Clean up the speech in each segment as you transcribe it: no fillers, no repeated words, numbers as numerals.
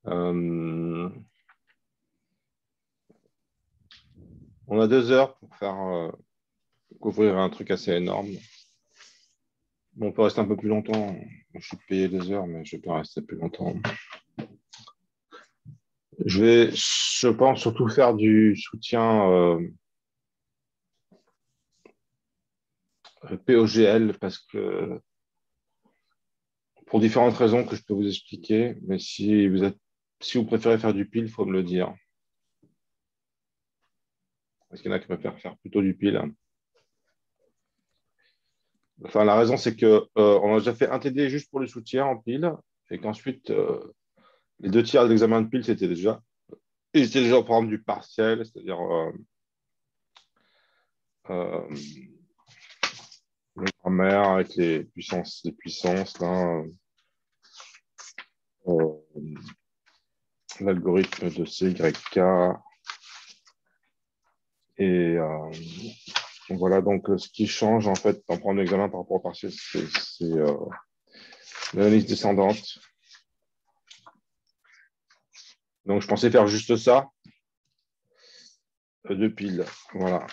Euh, on a 2 heures pour faire couvrir un truc assez énorme. Bon, on peut rester un peu plus longtemps. Je suis payé 2 heures, mais je peux rester plus longtemps. Je pense, surtout faire du soutien POGL parce que pour différentes raisons que je peux vous expliquer, mais si vous préférez faire du pile, il faut me le dire. Parce qu'il y en a qui préfèrent faire plutôt du pile. Enfin, la raison, c'est que on a déjà fait un TD juste pour le soutien en pile, et qu'ensuite, les 2 tiers de l'examen de pile, ils étaient déjà au programme du partiel, c'est-à-dire euh, le grammaire avec les puissances là, euh, l'algorithme de CYK, et voilà, donc ce qui change en fait en prenant l'examen par rapport au partiel, c'est l'analyse descendante. Donc je pensais faire juste ça, de pile. Voilà.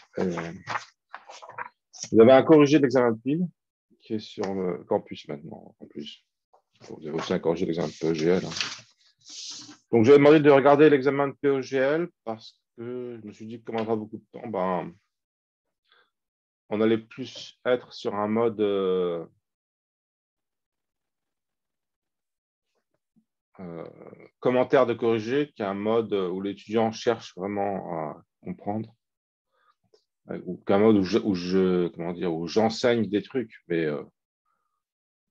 Vous avez un corrigé de l'examen de pile qui est sur le campus maintenant, en plus. Vous avez aussi un corrigé de l'examen de PEGL. Donc, j'ai demandé de regarder l'examen de PEGL parce que je me suis dit que comme on aura beaucoup de temps, on allait plus être sur un mode commentaire de corrigé qu'un mode où l'étudiant cherche vraiment à comprendre, ou qu'un mode comment dire, où j'enseigne des trucs, mais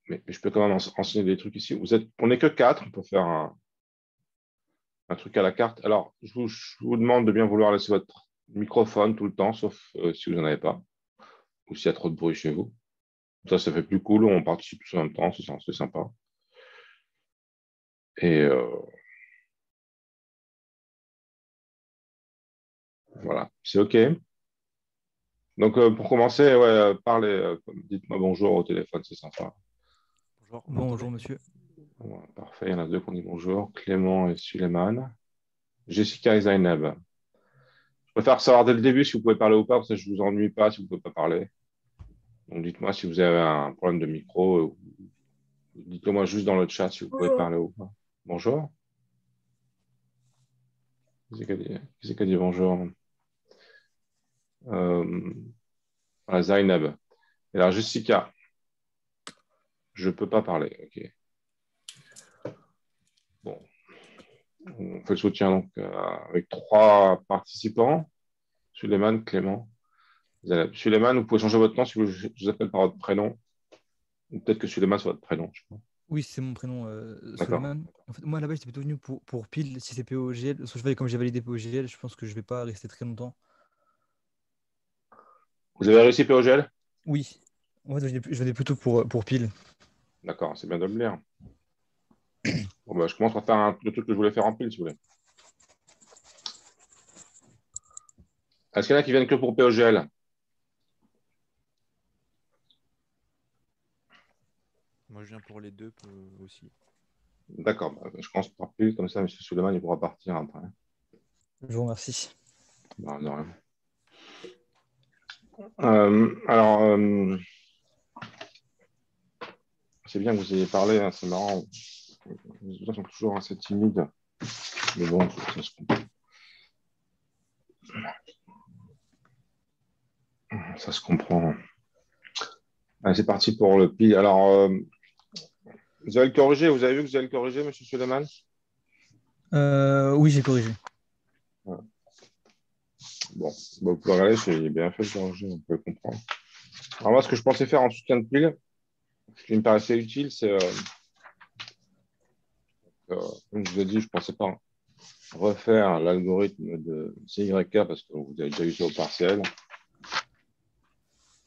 je peux quand même enseigner des trucs ici. On n'est que 4, on peut faire un truc à la carte. Alors, je vous demande de bien vouloir laisser votre microphone tout le temps, sauf si vous n'en avez pas, ou s'il y a trop de bruit chez vous. Ça fait plus cool, on participe tous en même temps, c'est sympa. Et voilà, c'est OK. Donc, pour commencer, ouais, parlez, dites-moi bonjour au téléphone, c'est sympa. Bonjour, bonjour monsieur. Ouais, parfait, il y en a 2 qui ont dit bonjour, Clément et Suleiman. Jessica et Zainab. Je préfère savoir dès le début si vous pouvez parler ou pas, parce que je ne vous ennuie pas si vous ne pouvez pas parler. Donc, dites-moi si vous avez un problème de micro. Dites-le moi juste dans le chat si vous pouvez parler ou pas. Bonjour. Qui c'est qui a dit bonjour? Euh, voilà, Zainab. Et alors, Jessica, je ne peux pas parler. OK. Bon, on fait le soutien donc, avec 3 participants. Suleiman, Clément, Zainab. Suleiman, vous pouvez changer votre nom si je vous appelle par votre prénom. Ou peut-être que Suleiman, c'est votre prénom. Je sais pas. Oui, c'est mon prénom, D'accord. Suleiman. En fait, moi là-bas, j'étais plutôt venu pour pile si c'est POGL. Parce que comme j'ai validé POGL, je pense que je vais pas rester très longtemps. Vous avez réussi POGL? Oui, en fait, je venais plutôt pour pile. D'accord, c'est bien de le lire. Bon, bah, je commence par faire le truc que je voulais faire en pile, si vous voulez. Est-ce qu'il y en a qui viennent que pour POGL? Moi, je viens pour les deux aussi. D'accord, bah, je commence par pile, comme ça, M. Suleiman, il pourra partir après. Je vous remercie. Bah, de rien. Alors, c'est bien que vous ayez parlé, hein, c'est marrant. Les gens sont toujours assez timides, mais bon, ça se comprend. Allez, c'est parti pour le pile. Alors, vous avez le corrigé, vous avez vu que vous avez le corrigé, M. Suleiman? Oui, j'ai corrigé. Ouais. Bon, bah, vous pouvez regarder, j'ai bien fait le corrigé, vous pouvez comprendre. Alors, moi, ce que je pensais faire en soutien de pile, ce qui me paraissait utile, c'est, comme je vous ai dit, je ne pensais pas refaire l'algorithme de CYK parce que vous avez déjà eu ça au partiel.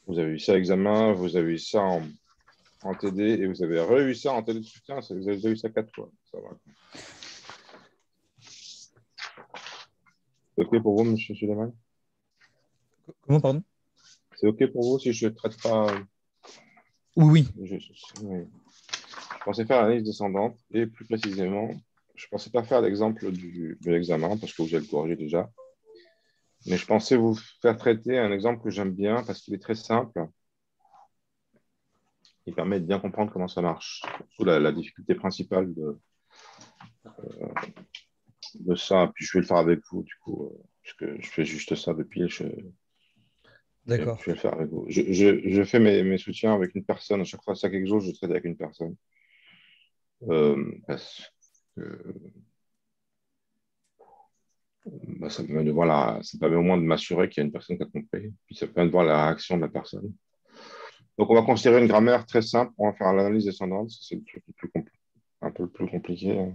Vous avez eu ça à examen, vous avez eu ça en TD et vous avez re-eu ça en TD de soutien. Vous avez déjà eu ça 4 fois. Ça va. C'est OK pour vous, M. Suleiman? Comment, pardon? C'est OK pour vous si je ne traite pas. Oui, oui. Oui. Je pensais faire l'analyse descendante et plus précisément je ne pensais pas faire l'exemple de l'examen parce que vous allez le corriger déjà. Mais je pensais vous faire traiter un exemple que j'aime bien parce qu'il est très simple. Il permet de bien comprendre comment ça marche. Surtout la difficulté principale de ça. Puis je vais le faire avec vous, du coup, parce que je fais juste ça depuis. Je vais D'accord. le faire avec vous. Je fais mes soutiens avec une personne. À chaque fois, ça quelque chose, je traite avec une personne. Parce que bah, ça permet de voir ça permet au moins de m'assurer qu'il y a une personne qui a compris. Puis ça permet de voir la réaction de la personne. Donc, on va considérer une grammaire très simple. On va faire l'analyse descendante. C'est le truc le plus un peu le plus compliqué, hein.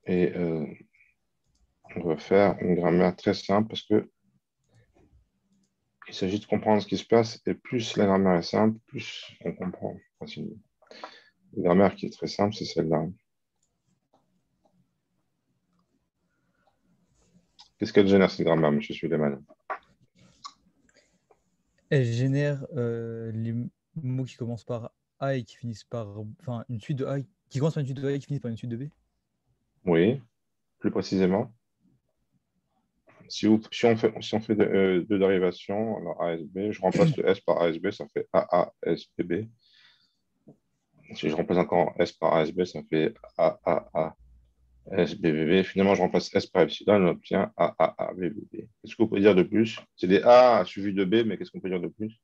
Et on va faire une grammaire très simple parce que il s'agit de comprendre ce qui se passe. Et plus la grammaire est simple, plus on comprend facilement. Une grammaire qui est très simple, c'est celle-là. Qu'est-ce qu'elle génère, cette grammaire, monsieur Suleiman? Elle génère les mots qui commencent par A et qui finissent par. Enfin, une suite de A qui commence par une suite de A et qui finit par une suite de B. Oui, plus précisément. Si on fait deux dérivations, alors A, S, B, je remplace le S par A, S, B, ça fait A, A, S, B, B. Si je remplace encore S par A, S, B, ça fait A, A, A, S, B, B, B. Finalement, je remplace S par epsilon, on obtient A, A, A, B, B, B. Qu'est-ce qu'on peut dire de plus? C'est des A suivis de B, mais qu'est-ce qu'on peut dire de plus?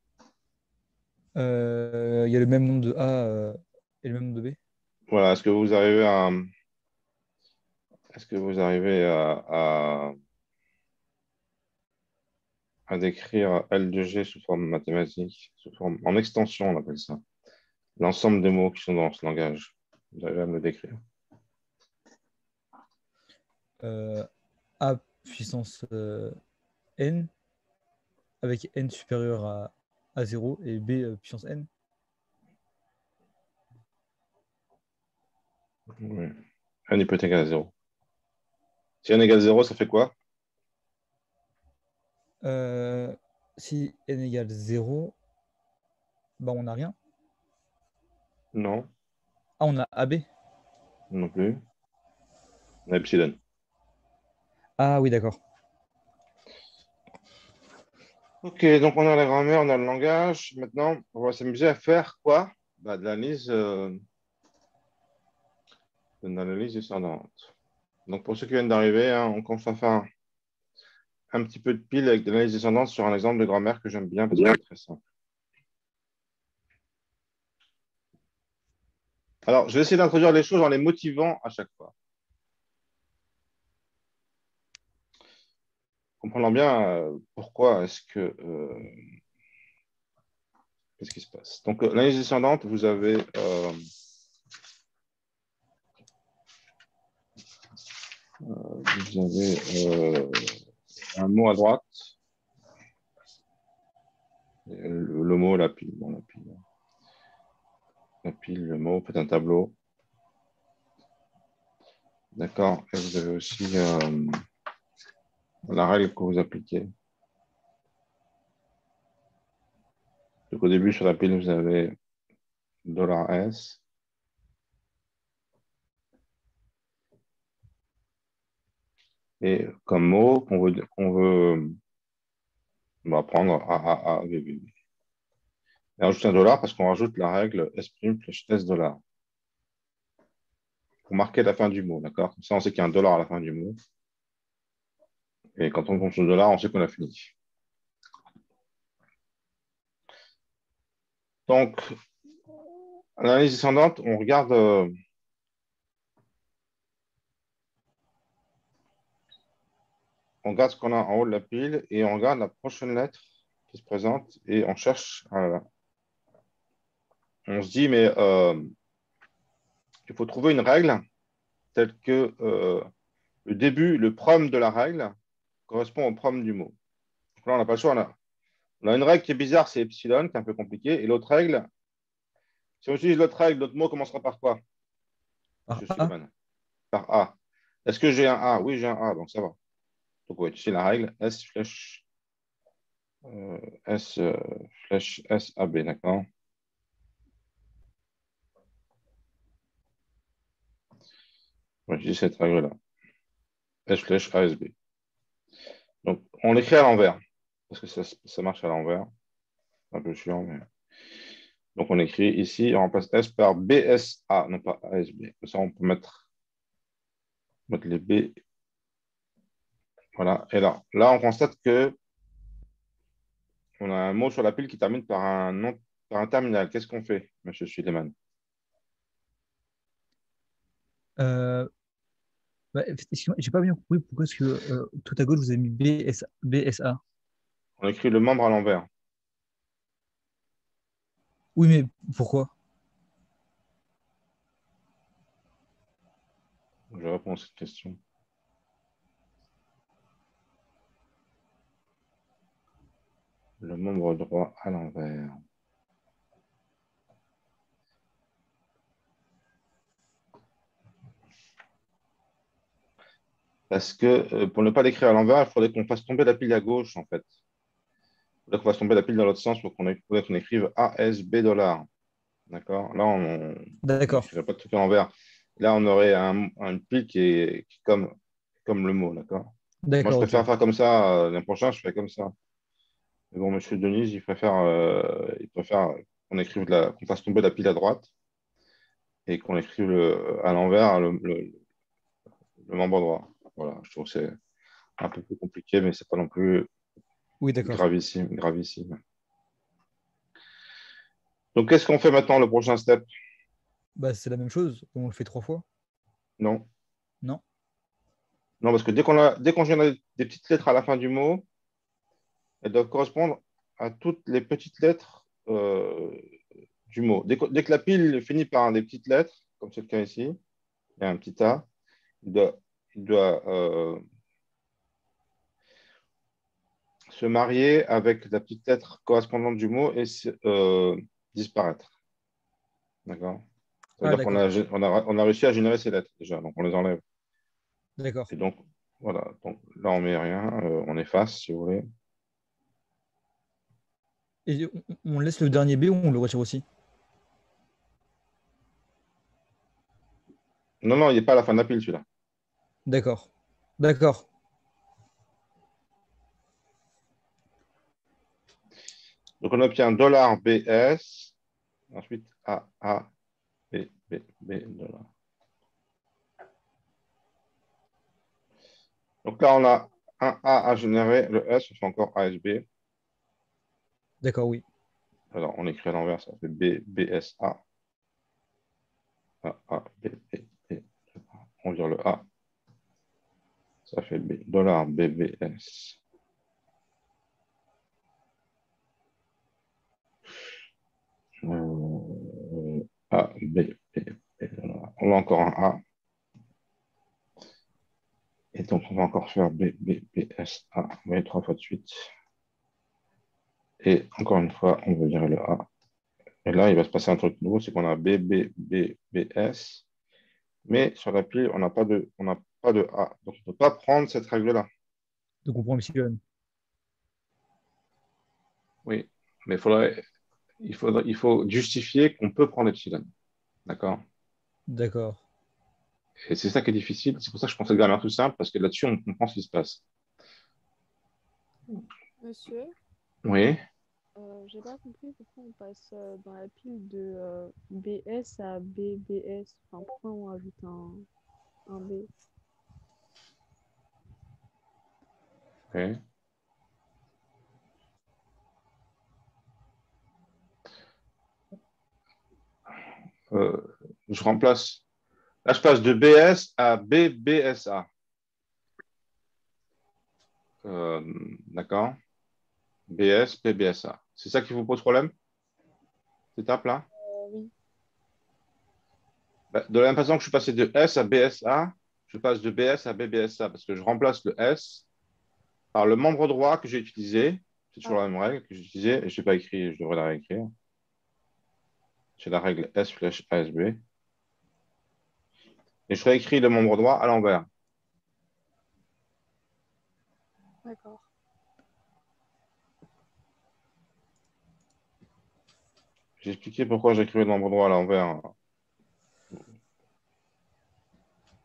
Il y a le même nombre de A et le même nombre de B. Voilà, est-ce que vous arrivez à décrire L de G sous forme mathématique, en extension, on appelle ça, l'ensemble des mots qui sont dans ce langage? Vous arrivez à me le décrire? Euh, A puissance N avec N supérieur à 0 et B puissance N. Oui. N peut être égal à 0. Si N égale 0, ça fait quoi? Euh, Si N égale 0, bah on n'a rien. Non, Ah, on a AB. non plus. On a epsilon. Ah oui, d'accord. Ok, donc on a la grammaire, on a le langage. Maintenant, on va s'amuser à faire quoi? Bah, de l'analyse descendante. Donc pour ceux qui viennent d'arriver, hein, on commence à faire un petit peu de pile avec de l'analyse descendante sur un exemple de grammaire que j'aime bien parce qu'il est très simple. Alors, je vais essayer d'introduire les choses en les motivant à chaque fois. Comprenons bien pourquoi est-ce que qu'est-ce qui se passe. Donc, l'analyse descendante, vous avez un mot à droite, le mot, la pile, bon, la pile, le mot, faites un tableau. D'accord. Et vous avez aussi la règle que vous appliquez. Donc, au début, sur la pile, vous avez $S. Et comme mot on va prendre AAA, VV. Et rajouter un dollar parce qu'on rajoute la règle S' plus S $. Pour marquer la fin du mot, d'accord? Comme ça, on sait qu'il y a un dollar à la fin du mot. Et quand on compte le dollar, on sait qu'on a fini. Donc, à l'analyse descendante, on regarde ce qu'on a en haut de la pile et on regarde la prochaine lettre qui se présente et on cherche. On se dit, mais il faut trouver une règle telle que le début, le prom de la règle correspond au prom du mot. Donc là, on n'a pas le choix. On a une règle qui est bizarre, c'est epsilon, qui est un peu compliqué. Et l'autre règle, si on utilise l'autre règle, notre mot commencera par quoi, Par monsieur A. Suleiman? Par A. Est-ce que j'ai un A? Oui, j'ai un A, donc ça va. Donc, ouais, tu sais la règle, S flèche S flèche SAB, d'accord? Moi, je dis cette règle-là. S flèche ASB. Donc, on l'écrit à l'envers, parce que ça marche à l'envers. C'est un peu chiant, mais... Donc, on écrit ici, on remplace S par BSA, non pas ASB. Comme ça, on peut mettre les B. Voilà. Et là, on constate que on a un mot sur la pile qui termine par un nom, par un terminal. Qu'est-ce qu'on fait, monsieur Suleiman? Euh, excuse-moi, j'ai pas bien compris pourquoi est-ce que tout à gauche vous avez mis BSA. On écrit le membre à l'envers. Oui, mais pourquoi? Je réponds à cette question. Le membre droit à l'envers. Parce que pour ne pas l'écrire à l'envers, il faudrait qu'on fasse tomber la pile à gauche, en fait. Il faudrait qu'on fasse tomber la pile dans l'autre sens pour qu'on écrive ASB $. D'accord? Là, on D'accord, n'écrirait pas tout à l'envers. Là, on aurait une pile qui est comme le mot. D'accord? Moi, je d'accord, préfère ok. faire comme ça. L'an prochain, je ferai comme ça. Mais bon, monsieur Denise, il préfère qu'on fasse tomber la pile à droite et qu'on écrive à l'envers le membre droit. Voilà, je trouve que c'est un peu plus compliqué, mais c'est pas non plus Oui, d'accord. gravissime, gravissime. Donc, qu'est-ce qu'on fait maintenant, le prochain step? Bah, c'est la même chose, on le fait 3 fois, Non. non? Non, parce que dès qu'on génère des petites lettres à la fin du mot, elles doivent correspondre à toutes les petites lettres du mot. Dès que la pile finit par des petites lettres, comme c'est le cas ici, il y a un petit A, il doit se marier avec la petite lettre correspondante du mot et disparaître. D'accord? Ça veut Ah, dire qu'on d'accord, a, on a réussi à générer ces lettres déjà, donc on les enlève. d'accord. Et donc, voilà. Donc là, on met rien, on efface si vous voulez. Et on laisse le dernier B ou on le retire aussi? Non, non, il n'est pas à la fin de la pile celui-là. D'accord, d'accord. Donc on obtient $BS, ensuite A, B, $. Donc là, on a un A à générer, le S, on fait encore ASB. D'accord, oui. Alors, on écrit à l'envers, ça fait B, BSA. A, B. On vire le A, ça fait B, $BBS. A, On a encore un A. Et donc, on va encore faire BSA. Vous voyez, 3 fois de suite. Et encore une fois, on va virer le A. Et là, il va se passer un truc nouveau, c'est qu'on a BS. Mais sur la pile, on n'a pas de A. Donc, on ne peut pas prendre cette règle-là. Donc on prend epsilon. Oui, mais il faut justifier qu'on peut prendre epsilon. D'accord? D'accord. Et c'est ça qui est difficile. C'est pour ça que je pense que c'est le grammaire tout simple, parce que là-dessus, on comprend ce qui se passe. Monsieur, Oui. j'ai pas compris pourquoi on passe dans la pile de BS à BBS. Enfin, pourquoi on rajoute un B? Oui. Euh, je remplace. Là, je passe de BS à BBSA. D'accord? BS, PBSA. C'est ça qui vous pose problème, cette étape-là? Oui. Bah, de la même façon que je suis passé de S à BSA, je passe de BS à BBSA parce que je remplace le S par le membre droit que j'ai utilisé. C'est toujours Ah, la même règle que j'ai utilisée et je n'ai pas écrit, je devrais la réécrire. C'est la règle S flèche ASB. Et je réécris le membre droit à l'envers. d'accord. j'ai expliqué pourquoi j'écrivais le nombre droit à l'envers.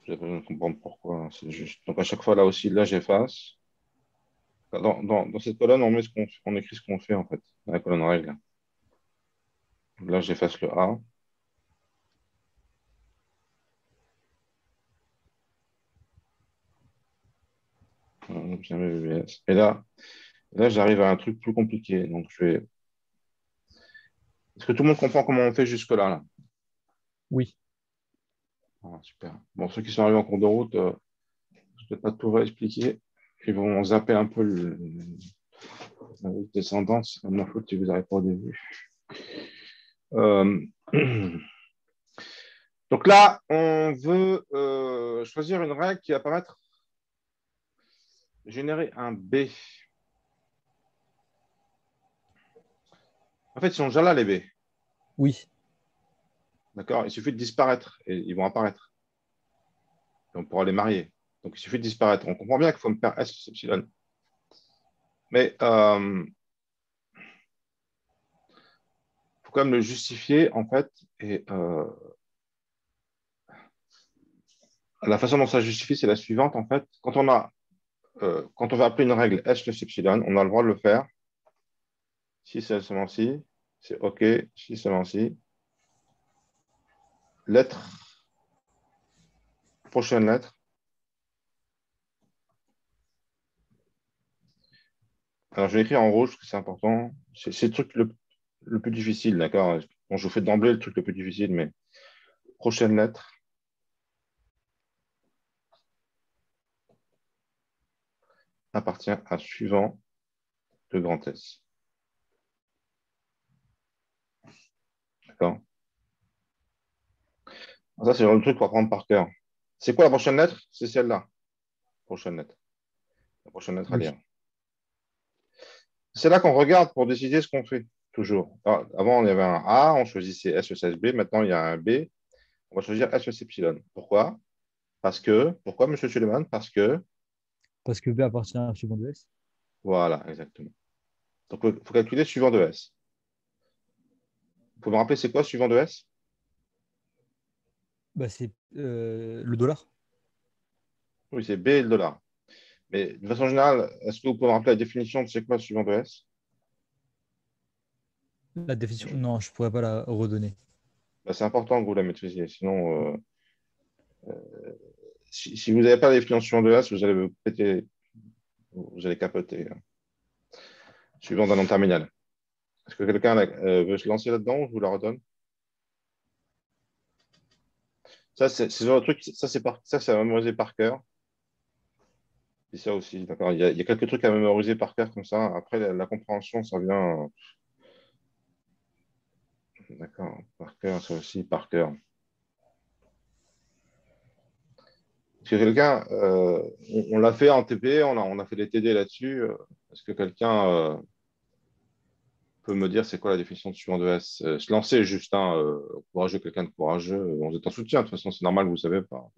J'ai besoin de comprendre pourquoi. C'est juste. Donc, à chaque fois, là aussi, là, j'efface. Dans cette colonne, on met on écrit ce qu'on fait, en fait, dans la colonne règle. Là, j'efface le A. Jamais VBS. Et là j'arrive à un truc plus compliqué. Donc, je vais. Est-ce que tout le monde comprend comment on fait jusque-là, là? Oui. Ah, super. Bon, ceux qui sont arrivés en cours de route, je ne vais pas tout réexpliquer. Ils vont zapper un peu la descendance. C'est ma faute si vous n'avez pas au début. Euh, Donc là, on veut choisir une règle qui va permettre de générer un B. En fait, ils sont déjà là, les B. Oui. D'accord? Il suffit de disparaître et ils vont apparaître. Et on pourra les marier. Donc, il suffit de disparaître. On comprend bien qu'il faut me faire S plus epsilon. Mais il faut quand même le justifier, en fait. Et la façon dont ça se justifie, c'est la suivante, en fait. Quand on va appeler une règle S plus epsilon, on a le droit de le faire. Si c'est seulement si, c'est OK. Si seulement si. Lettre, prochaine lettre. Alors, je vais écrire en rouge parce que c'est important. C'est le truc le plus difficile, d'accord? Bon, je vous fais d'emblée le truc le plus difficile, mais prochaine lettre appartient à suivant de grand S. D'accord? Ça, c'est le truc pour apprendre par cœur. C'est quoi la prochaine lettre? C'est celle-là. Prochaine lettre. La prochaine lettre à Oui. lire. C'est là qu'on regarde pour décider ce qu'on fait, toujours. Alors, avant, il y avait un A, on choisissait S, E, S, B. Maintenant, il y a un B. On va choisir S, E, epsilon. Pourquoi? Pourquoi, M. Suleiman? Parce que, Parce que B appartient à un suivant de S. voilà, exactement. Donc, il faut calculer suivant de S. Vous pouvez me rappeler, c'est quoi suivant de S? Bah, c'est le dollar. Oui, c'est B et le dollar. Mais de façon générale, est-ce que vous pouvez me rappeler la définition de c'est quoi suivant de S? La définition. Non, je pourrais pas la redonner. Ben, c'est important que vous la maîtrisiez. Sinon, si vous n'avez pas la définition de S, vous allez vous péter, vous allez capoter. Suivant d'un nom terminal. Est-ce que quelqu'un veut se lancer là-dedans ou je vous la redonne? Ça, c'est ce genre de truc, ça, c'est à mémoriser par cœur. Et ça aussi, d'accord. Il y a quelques trucs à mémoriser par cœur comme ça. Après, la compréhension, ça vient. D'accord, par cœur, ça aussi, par cœur. Est-ce que quelqu'un, on l'a fait en TP, on a fait des TD là-dessus. Est-ce que quelqu'un peut me dire c'est quoi la définition de suivant de S? Se lancer juste, hein, courageux, quelqu'un de courageux. On est en soutien, de toute façon, c'est normal, vous ne savez pas.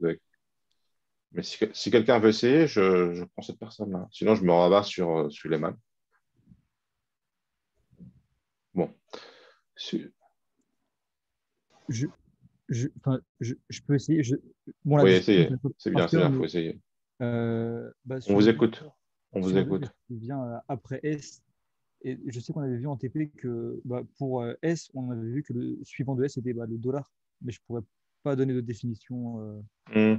Mais si quelqu'un veut essayer, je prends cette personne-là. Sinon, je me rabats sur Suleiman. Bon. Su- Je, enfin, je peux essayer. Bon, la Oui, définition, je essayez. la connais C'est par bien, c'est cœur, bien, il mais faut essayer. On vous suivant de écoute. On vous suivant de écoute. S, il vient après S. Et je sais qu'on avait vu en TP que bah, pour S, on avait vu que le suivant de S était bah, le dollar. Mais je pourrais pas donner de définition. Hmm.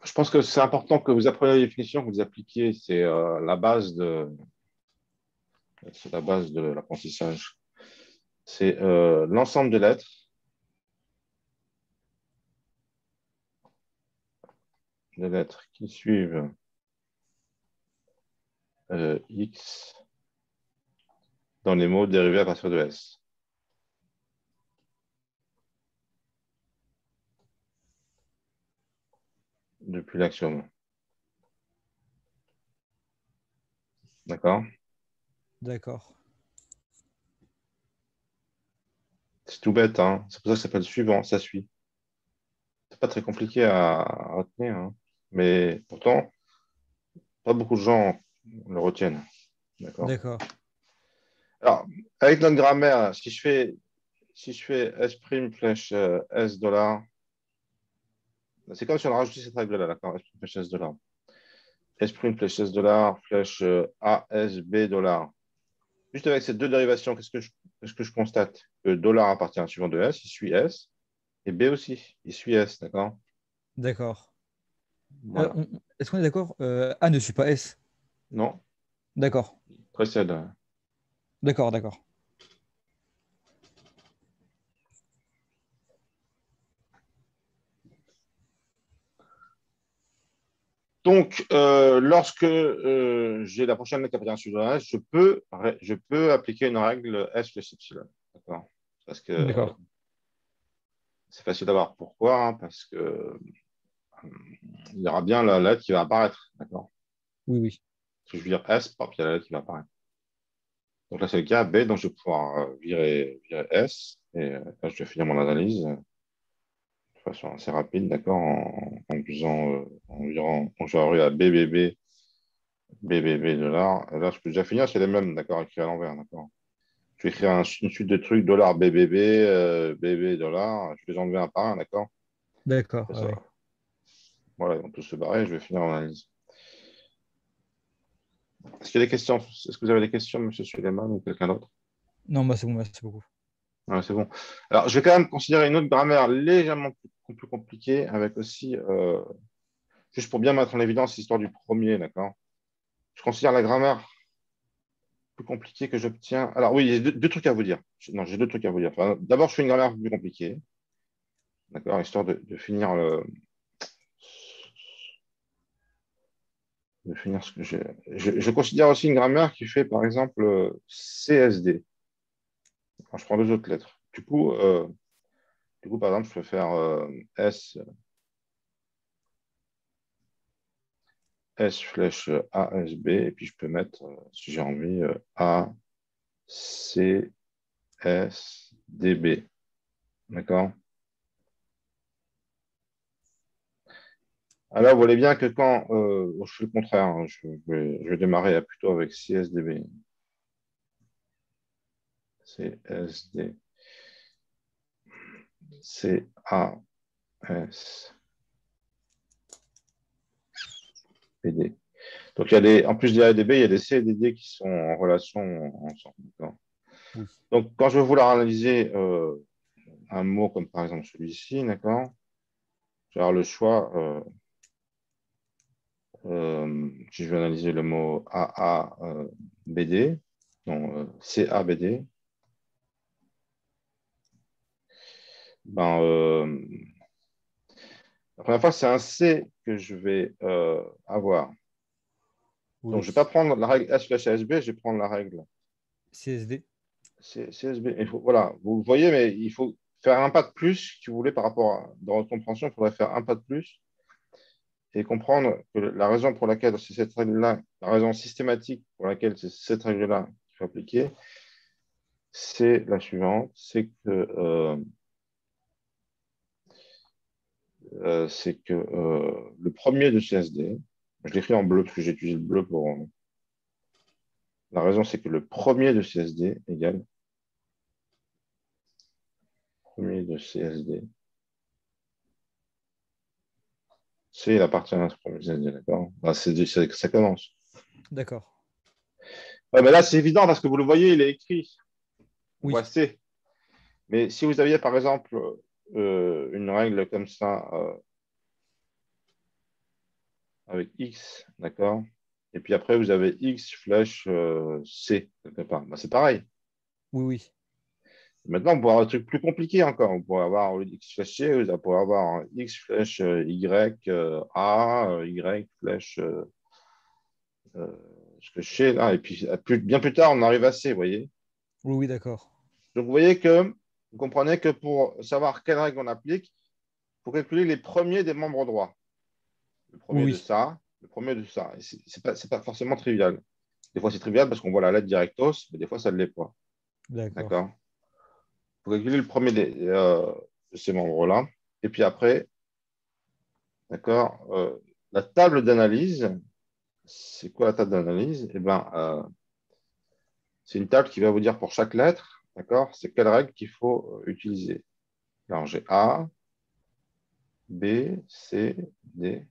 Je pense que c'est important que vous appreniez la définition, que vous appliquiez. C'est la base de l'apprentissage. C'est l'ensemble des lettres qui suivent X dans les mots dérivés à partir de S. Depuis l'axiome. D'accord? D'accord. C'est tout bête, hein? C'est pour ça que ça s'appelle suivant, ça suit. C'est pas très compliqué à retenir, hein. Mais pourtant, pas beaucoup de gens le retiennent. D'accord? D'accord. Alors, avec notre grammaire, si je fais S' flèche S $, c'est comme si on rajoutait cette règle-là, d'accord? S' flèche S $. S' flèche S $, flèche ASB $. Juste avec ces deux dérivations, qu'est-ce que je constate? Que dollar appartient à un suivant de S, il suit S, et B aussi, il suit S, d'accord? D'accord. Voilà. Est-ce qu'on est d'accord? A ne suit pas S. Non, D'accord. précède. D'accord, d'accord. Donc, lorsque j'ai la prochaine lettre qui appartient à un suivant de S, je peux appliquer une règle S flèche epsilon. D'accord? Parce que D'accord. c'est facile d'avoir pourquoi, hein, parce que il y aura bien la lettre qui va apparaître. D'accord? Oui, oui. Si je veux dire S, hop, il y a la lettre qui va apparaître. Donc là, c'est le cas B, donc je vais pouvoir virer S, et là, je vais finir mon analyse de façon assez rapide, d'accord, en faisant, en virant, en jouant à BBB $. Et là, je peux déjà finir, c'est les mêmes, d'accord, écrit à l'envers, d'accord. Je vais écrire une suite de trucs, dollar BBB, BB, dollar, je vais les enlever un par un, d'accord. D'accord. C'est Ah ça. ouais. Voilà, on peut se barrer, je vais finir mon analyse. Est-ce qu'il y a des questions? Est-ce que vous avez des questions, monsieur Suleiman ou quelqu'un d'autre? Non, bah, c'est bon, merci beaucoup. Ouais, c'est bon. Alors, je vais quand même considérer une autre grammaire légèrement plus compliquée, avec aussi, juste pour bien mettre en évidence l'histoire du premier, d'accord? Je considère la grammaire plus compliquée que j'obtiens. Alors, oui, il y a deux trucs à vous dire. Non, j'ai deux trucs à vous dire. Enfin, d'abord, je fais une grammaire plus compliquée, d'accord, histoire de finir ce que j'ai. Je considère aussi une grammaire qui fait, par exemple, CSD. Quand je prends deux autres lettres. Du coup, par exemple, je peux faire S flèche ASB, et puis je peux mettre, si j'ai envie, ACSDB. D'accord? Alors, vous voyez bien que quand je fais le contraire, hein, je vais démarrer plutôt avec CSDB. CSD. CASPD. Donc, en plus des A et des B, il y a des C et des D qui sont en relation ensemble. D'accord. Oui. Donc, quand je vais vouloir analyser un mot comme par exemple celui-ci, d'accord, je vais avoir le choix. Si je vais analyser le mot AABD, non, CABD, ben, la première fois, c'est un C que je vais avoir. Donc, Oui. je ne vais pas prendre la règle S slash ASB, je vais prendre la règle CSD. CSB. Voilà, vous le voyez, mais il faut faire un pas de plus, si vous voulez, par rapport dans votre compréhension, il faudrait faire un pas de plus et comprendre que la raison pour laquelle c'est cette règle-là, la raison systématique pour laquelle c'est cette règle-là qu'il faut appliquer, c'est la suivante, c'est que le premier de CSD, je l'écris en bleu parce que j'ai utilisé le bleu pour. La raison, c'est que le premier de CSD égale premier de CSD. C'est il appartient à ce premier CSD, d'accord? Ben, ça commence. D'accord. Ouais, mais là, c'est évident parce que vous le voyez, il est écrit. On voit Oui. C. Mais si vous aviez, par exemple, une règle comme ça avec X, d'accord? Et puis après, vous avez X flèche C, quelque part. Ben, c'est pareil. Oui, oui. Maintenant, on pourrait avoir un truc plus compliqué encore. On pourrait avoir au lieu X flèche C, on pourrait avoir X flèche Y, A, Y flèche euh, ce que je sais là. Et puis, bien plus tard, on arrive à C, vous voyez? Oui, oui, d'accord. Donc, vous voyez que vous comprenez que pour savoir quelle règle on applique, il faut calculer les premiers des membres droits. Le Oui, premier de oui. ça, le premier de ça. Et c'est pas forcément trivial. Des fois, c'est trivial parce qu'on voit la lettre directos, mais des fois, ça ne l'est pas. D'accord. D'accord? Il faut calculer le premier de ces membres-là. Et puis après, d'accord, la table d'analyse, c'est quoi la table d'analyse? Eh bien, c'est une table qui va vous dire pour chaque lettre, d'accord, c'est quelle règle qu'il faut utiliser. Alors, j'ai A, B, C, D.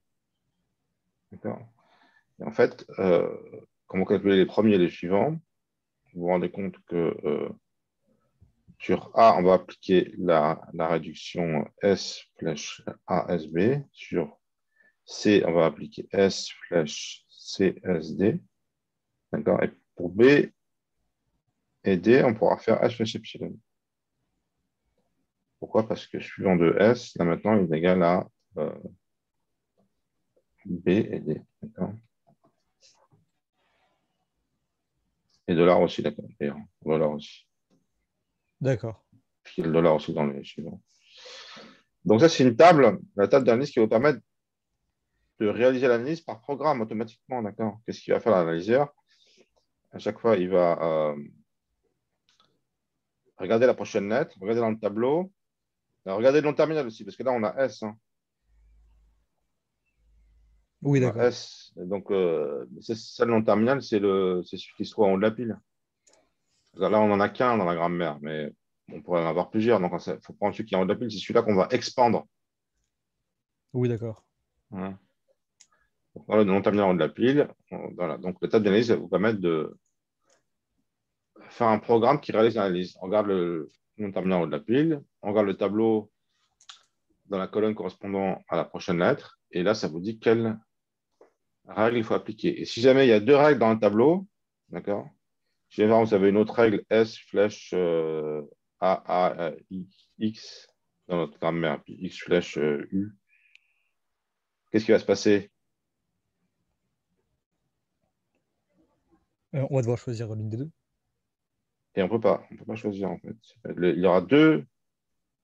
D'accord. Et en fait, comment calculer les premiers et les suivants? Vous vous rendez compte que sur A, on va appliquer la réduction S flèche ASB. Sur C, on va appliquer S flèche CSD. D'accord. Et pour B et D, on pourra faire S flèche epsilon. Pourquoi? Parce que suivant de S, là maintenant, il est égal à B et D. D'accord. Et dollar aussi, d'accord. D'ailleurs, dollar aussi. D'accord. Puis le dollar aussi dans les suivants. Donc ça, c'est une table, la table d'analyse qui va vous permettre de réaliser l'analyse par programme automatiquement. D'accord. Qu'est-ce qu'il va faire l'analyseur? À chaque fois, il va regarder la prochaine lettre, regarder dans le tableau. Alors, regardez le nom terminal aussi, parce que là, on a S. Hein. Oui, On a d'accord. S. Donc, c'est ça le nom terminal, c'est celui qui se trouve en haut de la pile. Là, on n'en a qu'un dans la grammaire, mais on pourrait en avoir plusieurs. Donc, il faut prendre celui qui est en haut de la pile. C'est celui-là qu'on va expandre. Oui, d'accord. Voilà. Donc, voilà, le nom terminal en haut de la pile. Voilà. Donc, la table d'analyse va vous permettre de faire un programme qui réalise l'analyse. On regarde le nom terminal en haut de la pile. On regarde le tableau dans la colonne correspondant à la prochaine lettre. Et là, ça vous dit quelle règle il faut appliquer. Et si jamais il y a deux règles dans un tableau, d'accord, si jamais vous avez une autre règle S flèche X dans notre grammaire, puis X flèche U, qu'est-ce qui va se passer? On va devoir choisir l'une des deux. Et on peut pas choisir en fait. Il y aura deux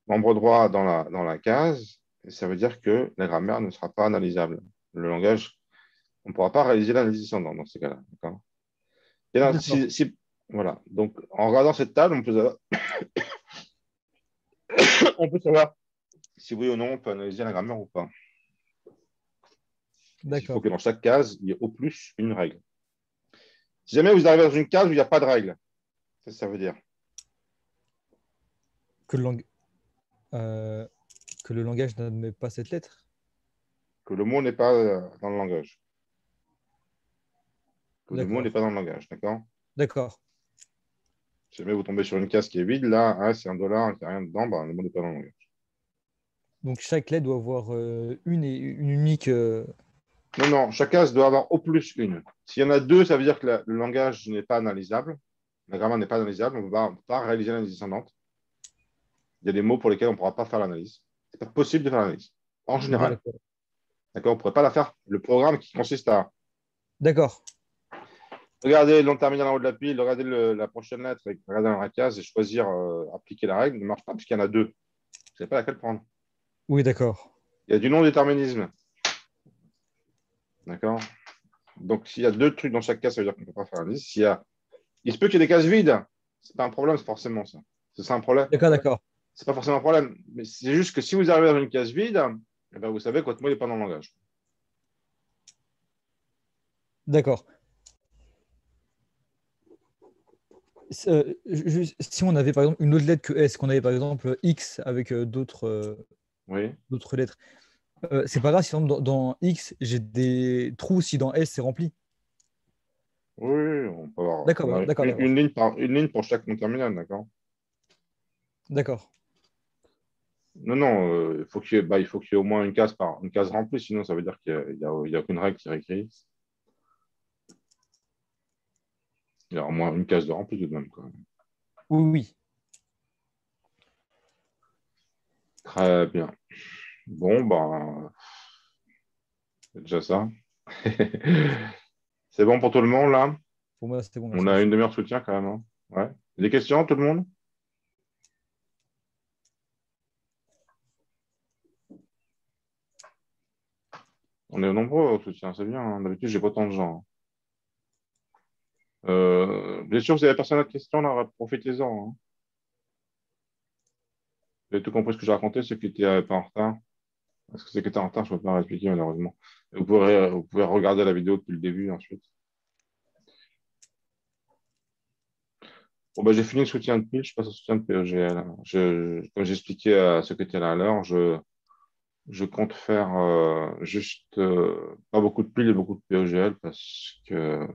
membres droits dans la case, et ça veut dire que la grammaire ne sera pas analysable. Le langage, on ne pourra pas réaliser l'analyse descendante dans ces cas-là. D'accord. Et là, D'accord. voilà. Donc, en regardant cette table, on peut savoir si oui ou non on peut analyser la grammaire ou pas. Il faut D'accord. que dans chaque case, il y ait au plus une règle. Si jamais vous arrivez dans une case où il n'y a pas de règle, ça veut dire Que le, euh, que le langage n'admet pas cette lettre. que le mot n'est pas dans le langage. Que le mot n'est D'accord. pas dans le langage, d'accord? D'accord. Si jamais vous tombez sur une case qui est vide, là, hein, c'est un dollar, il n'y a rien dedans, bah, le mot n'est pas dans le langage. Donc chaque lettre doit avoir une unique. Non, non, chaque case doit avoir au plus une. S'il y en a deux, ça veut dire que le langage n'est pas analysable. La grammaire n'est pas analysable, on ne va pas réaliser l'analyse descendante. Il y a des mots pour lesquels on ne pourra pas faire l'analyse. Ce n'est pas possible de faire l'analyse, en général. D'accord. D'accord. On ne pourrait pas la faire. Le programme qui consiste à D'accord. regarder le nom terminal en haut de la pile, regarder la prochaine lettre, et regarder dans la case et choisir appliquer la règle ne marche pas puisqu'il y en a deux. Vous ne savez pas laquelle prendre. Oui, d'accord. Il y a du non-déterminisme. D'accord. Donc, s'il y a deux trucs dans chaque case, ça veut dire qu'on ne peut pas faire l'analyse. Il se peut qu'il y ait des cases vides. Ce n'est pas un problème, c'est forcément ça. C'est un problème. D'accord, d'accord. C'est pas forcément un problème. Mais c'est juste que si vous arrivez dans une case vide, eh ben, vous savez que votre mot n'est pas dans le langage. D'accord. Si on avait par exemple une autre lettre que S, qu'on avait par exemple X avec Oui. d'autres lettres, c'est pas grave si par exemple, dans X j'ai des trous si dans S c'est rempli. Oui, on peut avoir D'accord, on a d'accord, d'accord. une ligne pour chaque nom terminal, d'accord? D'accord. Non, non, il faut qu'il y ait au moins une case remplie, sinon ça veut dire qu'il n'y a aucune règle qui réécrit. Il y a au moins une case de remplie tout de même, quoi. Oui, oui. Très bien. Bon, ben, c'est déjà ça. C'est bon pour tout le monde, là? Pour moi, c'était bon, On merci, a une monsieur. demi-heure de soutien, quand même. Hein. Ouais. Des questions, tout le monde? On est nombreux au soutien, c'est bien. Hein. D'habitude, j'ai pas tant de gens. Bien sûr, vous avez personne d'autre question, là, profitez-en. Hein. Vous avez tout compris ce que j'ai raconté, ceux qui étaient pas en retard. Parce que ceux qui étaient en retard, je ne peux pas expliquer, malheureusement. Vous pourrez regarder la vidéo depuis le début ensuite. Bon, bah, j'ai fini le soutien de pile, je passe au soutien de PEGL. Comme j'expliquais à ce qui était là à l'heure, je compte faire juste pas beaucoup de piles et beaucoup de PEGL parce que